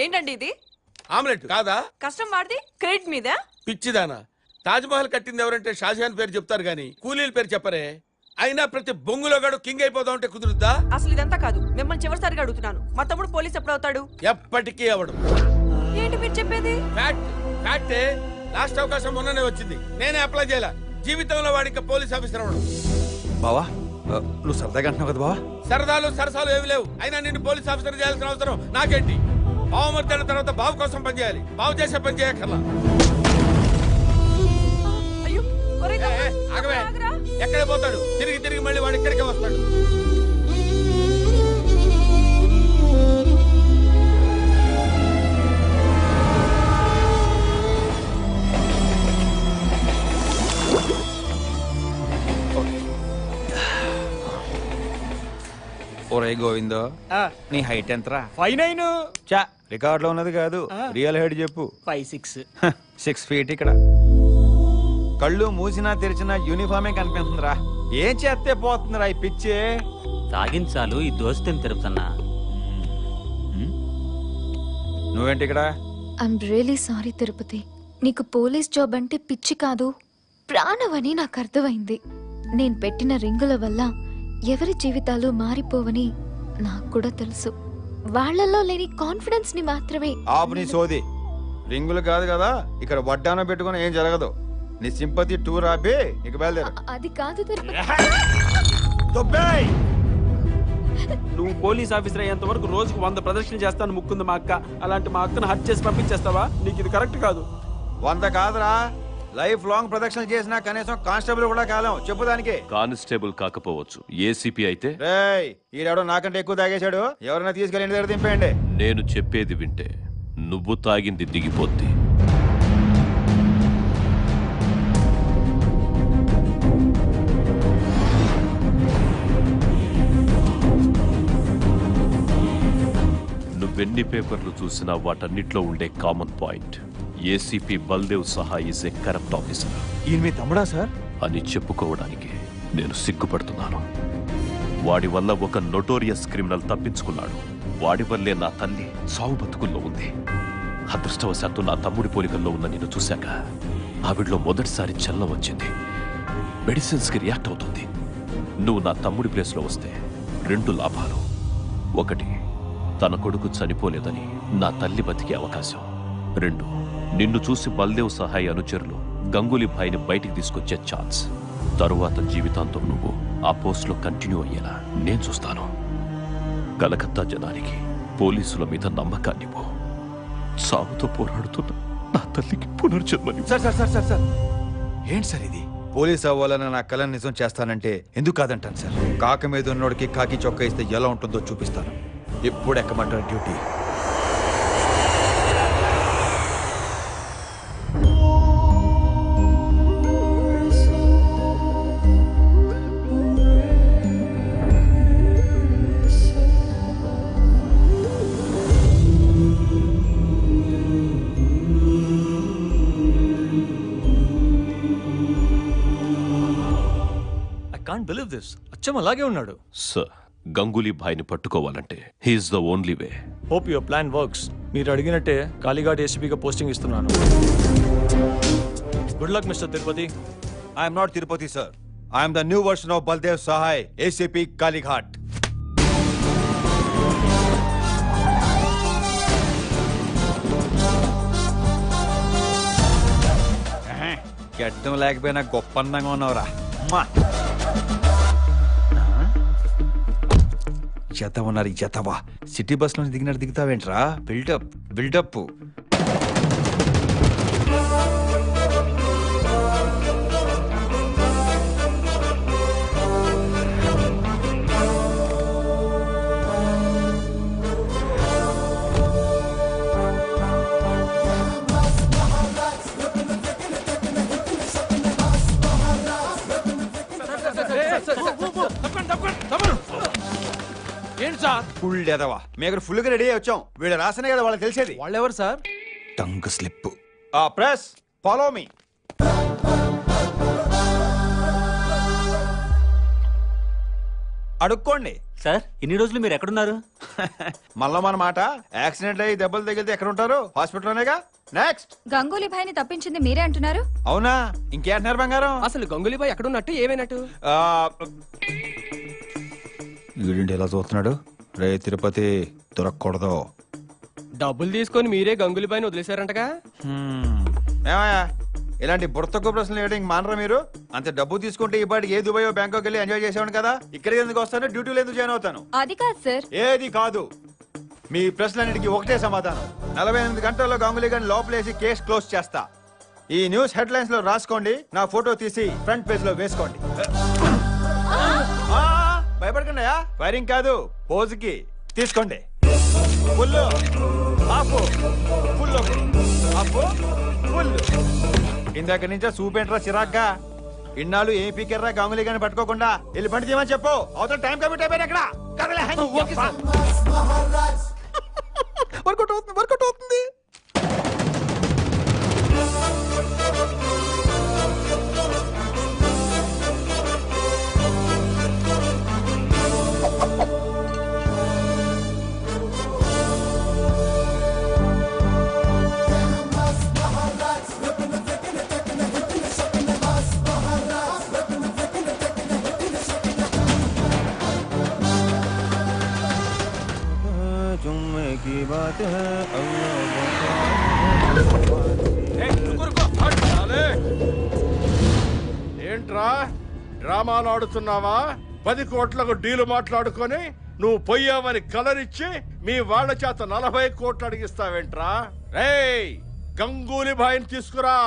ఏంటండి ఇది? ఆమ్లెట్ కాదా? కష్టం వాడిది క్రెడిట్ మీద. పిచ్చిదానా, తాజ్మహల్ కట్టింది ఎవరంటే షాజహాన్ పేరు చెప్తారు గాని కూలీల పేరు చెప్పరే. అయినా ప్రతి బొంగులో గడు కింగ్ అయిపోదాం అంటే కుదురుద్దా? అసలు ఇదంతా కాదు, మిమ్మల్ని చివరిసారిగా అడుగుతున్నాను. మా తమ్ముడు పోలీస్ ఎప్పుడు అవుతాడు? ఎప్పటికీ అవడు. ఏంటి మీరు చెప్పేది? ఫ్యాక్టే. లాస్ట్ అవకాశం మొన్ననే వచ్చింది, నేనే అప్లై చేయాల. జీవితంలో వాడికి పోలీస్ ఆఫీసర్ అవడం. బావా నువ్వు సరదాగా అంటున్నావు కదా బావా? సరదాలు సరసాలు ఏవి లేవు. అయినా నిన్ను పోలీస్ ఆఫీసర్ చేయాల్సిన అవసరం నాకేంటి? బావమర్దైన తర్వాత బావు కోసం పనిచేయాలి, బావు చేసే పని చేయక్కర్లా. ఆగవే, ఎక్కడే పోతాడు? తిరిగి తిరిగి మళ్ళీ వాడు ఇక్కడికే వస్తాడు. ఒరే గోవిందో, నీ హైట్ ఎంతరా? 5'9". చా రికార్డ్ లో ఉన్నది కాదు, రియల్ హైట్ చెప్పు. 5'6". 6 feet ఇక్కడ. కళ్ళు మూసినా తెరిచినా యూనిఫామే కనిపిస్తుందిరా. ఏం చేస్తే పోతుందిరా ఈ పిచ్చే? తాగించాలు ఈ దోస్తుని తిరుపుతున్నా. నువ్వేంటి ఇక్కడ? I'm really sorry Tirupati. నీకు పోలీస్ జాబ్ అంటే పిచ్చి కాదు, ప్రాణమని నాకు అర్థమైంది. నేను పెట్టిన రింగుల వల్ల ఎవరి జీవితాలు మారిపోవని నాకు కూడా తెలుసు. వాళ్లలో లేని కాన్ఫిడెన్స్ ని మాత్రమే. ఆపుని సోది. రింగులు కాదు కదా, ఇక్కడ వడ్డానం పెట్టుకుని ఏం జరగదు. నీ సింపతి టూర్ ఆపి ఇక బయలుదేరు. అది కాదు తిరుపతి. నువ్వు పోలీస్ ఆఫీసర్ అయ్యేంత వరకు రోజుకు 100 ప్రదర్శనలు చేస్తాను ముక్కుంది మా అక్క. అలాంటి మా అక్కను హత్య చేసి పంపించేస్తావా? నీకు ఇది కరెక్ట్ కాదు. 100 కాదురా, లైఫ్ లాంగ్ ప్రదక్షిణ చేసినా కనీసం కానిస్టేబుల్ కూడా కాలం. చెప్పు దానికి. కానిస్టేబుల్ కాకపోవచ్చు, ఏసీపీ అయితే. రేయ్, ఈడెవడో నాకంటే ఎక్కువ తాగేశాడు. ఎవరైనా తీసుకెళ్ళి ఇంటి దగ్గర దింపేయండి. నేను చెప్పేది వింటే నువ్వు తాగింది దిగిపోద్ది. నువ్వెన్ని పేపర్లు చూసినా వాటన్నిట్లో ఉండే కామన్ పాయింట్, ఏసీపీ బల్దేవ్ సహా ఈజ్ ఏ కరప్ట్ ఆఫీసర్. ఈయన మీ తమ్ముడా సార్ అని చెప్పుకోవడానికి నేను సిగ్గుపడుతున్నాను. వాడి వల్ల ఒక నోటోరియస్ క్రిమినల్ తప్పించుకున్నాడు. వాడి వల్లే నా తల్లి సావు బతుకుల్లో ఉంది. అదృష్టవశాత్తు నా తమ్ముడి పోలికల్లో ఉన్న నేను చూశాక ఆవిడలో మొదటిసారి చలనం వచ్చింది. మెడిసిన్స్కి రియాక్ట్ అవుతుంది. నువ్వు నా తమ్ముడి ప్లేస్లో వస్తే 2 లాభాలు. 1, తన కొడుకు చనిపోలేదని నా తల్లి బతికే అవకాశం. 2, నిన్ను చూసి బల్దేవ్ సహాయ అనుచరులు గంగూలీ భాయ్ని బయటికి తీసుకొచ్చే ఛాన్స్. తరువాత జీవితాంతం నువ్వు ఆ పోస్ట్లో కంటిన్యూ అయ్యేలా నేను చూస్తాను. కలకత్తా జనానికి పోలీసుల మీద నమ్మకాన్నివ్వు. సాగుతో పోరాడుతున్న నా తల్లికి పునర్జన్మని. Sir sir sir sir sir ఏంటి సార్ ఇది? పోలీస్ అవ్వాలని నా కళను నిజం చేస్తానంటే ఎందుకు కాదంటాను సార్. కాక మీద ఉన్నోడికి కాకి చొక్కా ఇస్తే ఎలా ఉంటుందో చూపిస్తాను. ఎప్పుడు ఎక్కమంటారు డ్యూటీ? అచ్చం అలాగే ఉన్నాడు సార్. గంగూలీ భాయ్ని పట్టుకోవాలంటే he is the only way. Hope your plan works. మీరు అడిగినట్టే కాళీఘాట్ ఏసీపీగా పోస్టింగ్ ఇస్తున్నాను. Good luck mister Tirupati. I'm not Tirupati sir. I'm the new version of Baldev Sahay, ACP Kalighat. గడ్డం లేకపోయినా గొప్ప అందంగా ఉన్నావురా. జత ఉన్నారు జతవా. సిటీ బస్ నుంచి దిగినట్టు దిగుతావేంట్రా? Buildup buildup. ఏంటి సార్? ఫుల్ ఎదవా. మేము ఫుల్ గా రెడీ వచ్చాం. వీళ్ళు రాసనే కదా వాళ్ళకి తెలిసేది. వాళ్ళెవరు sir? Tongue slip. Press follow me. అడుక్కోండి. సార్ ఇన్ని రోజులు మీరు ఎక్కడున్నారు? మళ్ళా మన మాట యాక్సిడెంట్ అయ్యి దెబ్బలు తగిలితే ఎక్కడ ఉంటారు? హాస్పిటల్లోనేగా. నెక్స్ట్. గంగూలీ భాయ్ని తప్పించింది మీరే అంటున్నారు? అవునా? ఇంకేంటున్నారు బంగారం? అసలు గంగూలీ భాయ్ ఎక్కడున్నట్టు ఏమైనట్టు? వీడింటి ఎలా చూస్తున్నాడు? రే తిరుపతి దొరకకూడదు. డబ్బులు తీసుకొని మీరే గంగూలీ భాయ్ని వదిలేశారంటగా? ఏమయ్యా ఇలాంటి బుర్తకు ప్రశ్నలు వేయడం ఇంక మానరా మీరు? అంత డబ్బు తీసుకుంటే ఈ పాటికి ఏ దుబాయ్ బ్యాంకాక్ వెళ్ళి ఎంజాయ్ చేసేవాడు కదా. ఇక్కడికి ఎందుకు వస్తాను? డ్యూటీలో ఎందుకు జాయిన్ అవుతాను? అది కాదు సార్. ఏది కాదు. మీ ప్రశ్నలన్నిటికీ ఒకటే సమాధానం. 48 గంటల్లో గంగులీ గారిని లోపలేసి కేసు క్లోజ్ చేస్తా. ఈ న్యూస్ హెడ్లైన్స్ లో రాసుకోండి, నా ఫోటో తీసి ఫ్రంట్ పేజ్ లో వేసుకోండి. భయపడకండి, ఫైరింగ్ కాదు, పోజుకి తీసుకోండి. ఫుల్ ఆపు, ఫుల్ ఆపు, ఫుల్. ఇందాక నుంచే చూపేంట్రా చిరాగ్గా. ఇన్నాళ్ళు ఏం పీకెర్రా గంగులీ గారిని పట్టుకోకుండా. వెళ్ళి బండి తీయమని చెప్పు. అవతల టైం కమిట్ అయిపోయింది. ఎక్కడ వర్కౌట్ అవుతుంది, వర్కౌట్ అవుతుంది. ఏంట్రా డ్రామాలు ఆడుతున్నావా? 10 కోట్లకు డీలు మాట్లాడుకొని నువ్వు పొయ్యావని కలరిచ్చి మీ వాళ్ళ చేత 40 కోట్లు అడిగిస్తావేంట్రా? రేయ్ గంగూలీ భాయ్ని తీసుకురా.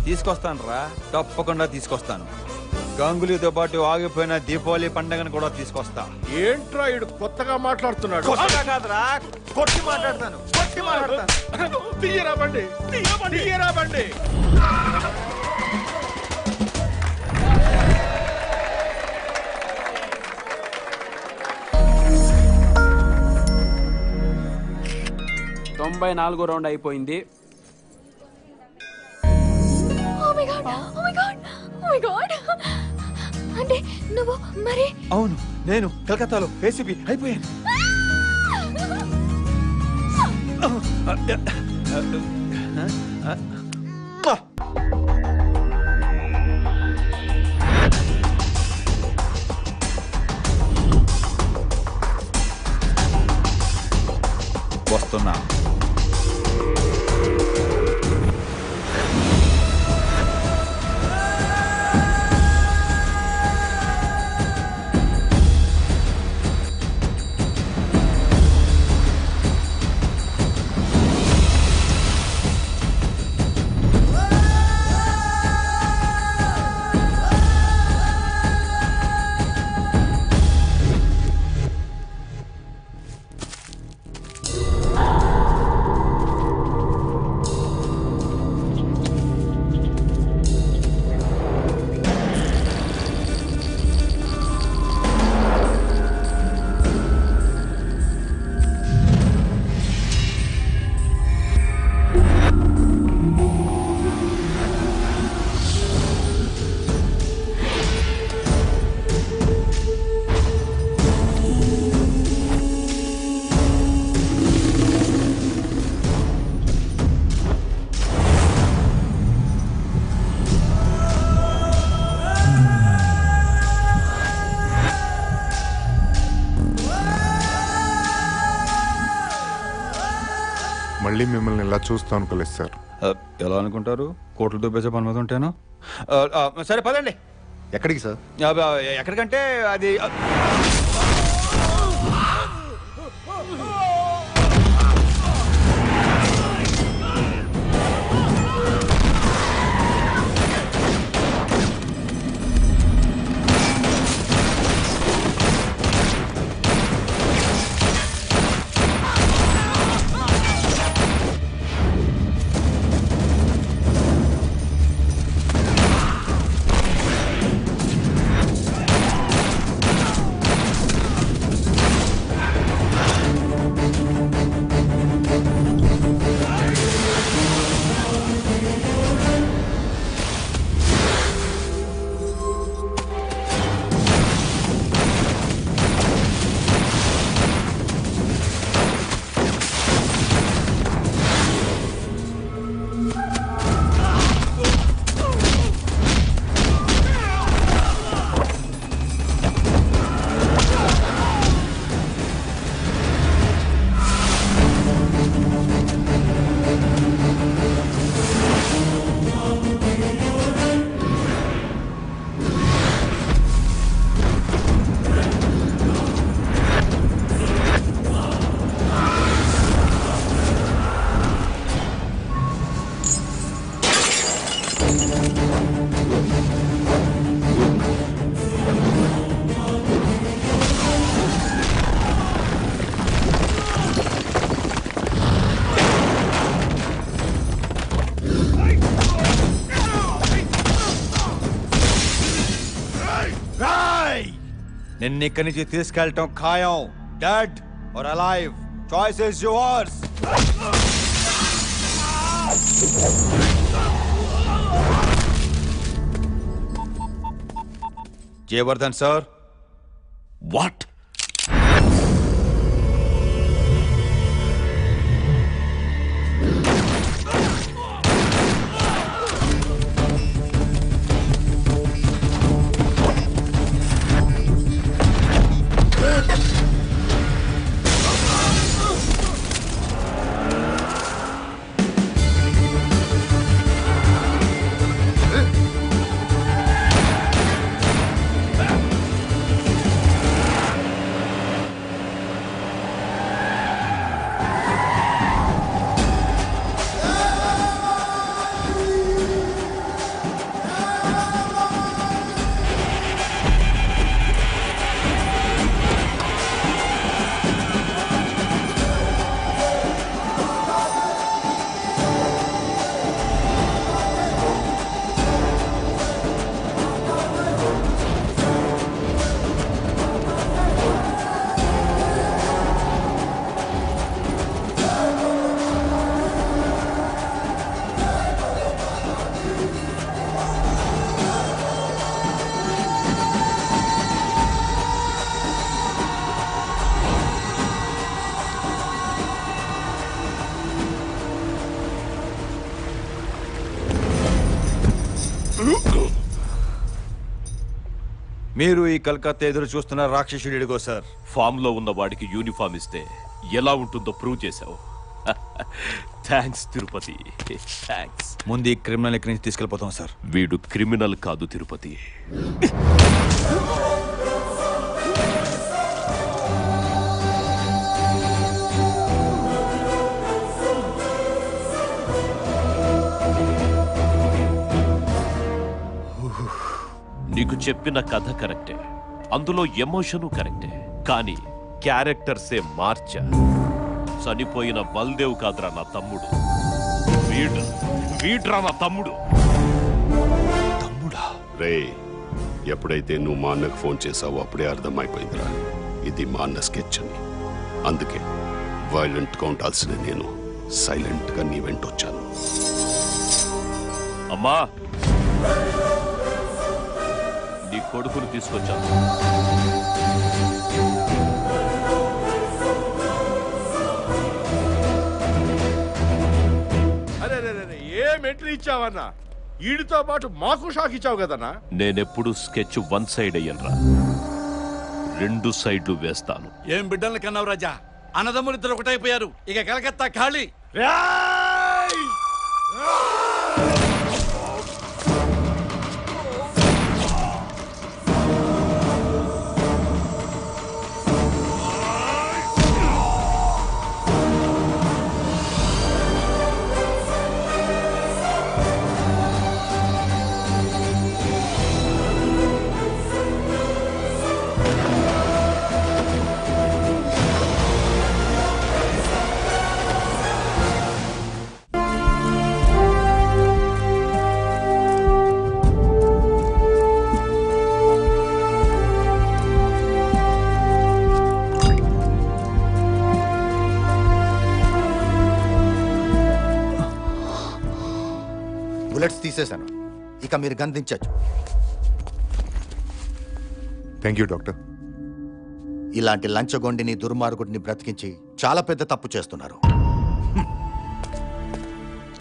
తీసుకొస్తాను రా, తప్పకుండా తీసుకొస్తాను. గంగులీతో పాటు ఆగిపోయిన దీపావళి పండుగను కూడా తీసుకొస్తా. ఏంట్రా ఇడు కొత్తగా మాట్లాడుతున్నాడు? కొత్తగా కాదురా, కొట్టి మాట్లాడతాను, కొట్టి మాట్లాడతాను. తీయరా బండి, తీయరా బండి. తొంభై 4వ రౌండ్ అయిపోయింది. అంటే నువ్వు మరి? అవును, నేను కలకత్తాలో ఏసీపీ అయిపోయాను. వస్తున్నా. మళ్ళీ మిమ్మల్ని ఇలా చూస్తాం అనుకోలేదు సార్. ఎలా అనుకుంటారు? కోట్లు దుబ్బేసే పని మీద ఉంటాను. సరే పదండి. ఎక్కడికి సార్? ఎక్కడికంటే అది నిన్న ఇక్కడి నుంచి తీసుకెళ్ళటం ఖాయం. Dead or alive, choice is yours. Jayavardhan sir. What? మీరు ఈ కలకత్తా ఎదురు చూస్తున్న రాక్షసుడు ఇడిగో సార్. ఫామ్ లో ఉన్న వాడికి యూనిఫామ్ ఇస్తే ఎలా ఉంటుందో ప్రూవ్ చేశావు. Thanks Tirupati, thanks. ముందు ఈ క్రిమినల్ ఇక్కడి నుంచి తీసుకెళ్ళిపోతాం సార్. వీడు క్రిమినల్ కాదు తిరుపతి. నీకు చెప్పిన కథ కరెక్టే, అందులో ఎమోషను కరెక్టే, కానీ క్యారెక్టర్సే మార్చా. చనిపోయిన బల్దేవ్ కాదురా నా తమ్ముడు, వీడ్రా నా తమ్ముడు. తమ్ముడా? రే, ఎప్పుడైతే నువ్వు మా అన్నకు ఫోన్ చేసావో అప్పుడే అర్థమైపోయిందిరా ఇది మా అన్న స్కెచ్ అని. అందుకే వైలెంట్ గా ఉండాల్సిన నేను సైలెంట్ గా నీ వెంట వచ్చాను. అమ్మా, నీ కొడుకును తీసుకొచ్చాను. అరే ఏం ఎంట్రీ ఇచ్చావన్నా? ఈడితో పాటు మాకు షాక్ ఇచ్చావు కదన్నా. నేనెప్పుడు స్కెచ్ వన్ సైడ్ అయ్యనరా, రెండు సైడ్లు వేస్తాను. ఏం బిడ్డలు కన్నావు రాజా? అన్నదమ్ములిద్దరు ఒకటైపోయారు. ఇక కలకత్తా ఖాళీ. బుల్లెట్స్ తీసేశాను, ఇక మీరు గంధించచ్చు. Thank you doctor. ఇలాంటి లంచగొండిని దుర్మార్గుడిని బ్రతికించి చాలా పెద్ద తప్పు చేస్తున్నారు.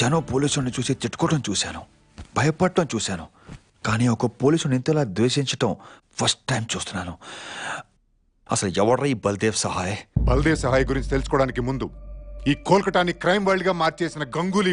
జనం పోలీసుని చూసి తిట్టుకోవడం చూశాను, భయపడటం చూశాను, కానీ ఒక పోలీసుని ఇంతలా ద్వేషించటం ఫస్ట్ టైం చూస్తున్నాను. అసలు ఎవడ్రా ఈ బల్దేవ్ సహాయ్? బల్దేవ్ సహాయ్ గురించి తెలుసుకోవడానికి ముందు ఈ కోల్కతాని క్రైమ్ వరల్డ్ గా మార్చేసిన గంగూలీ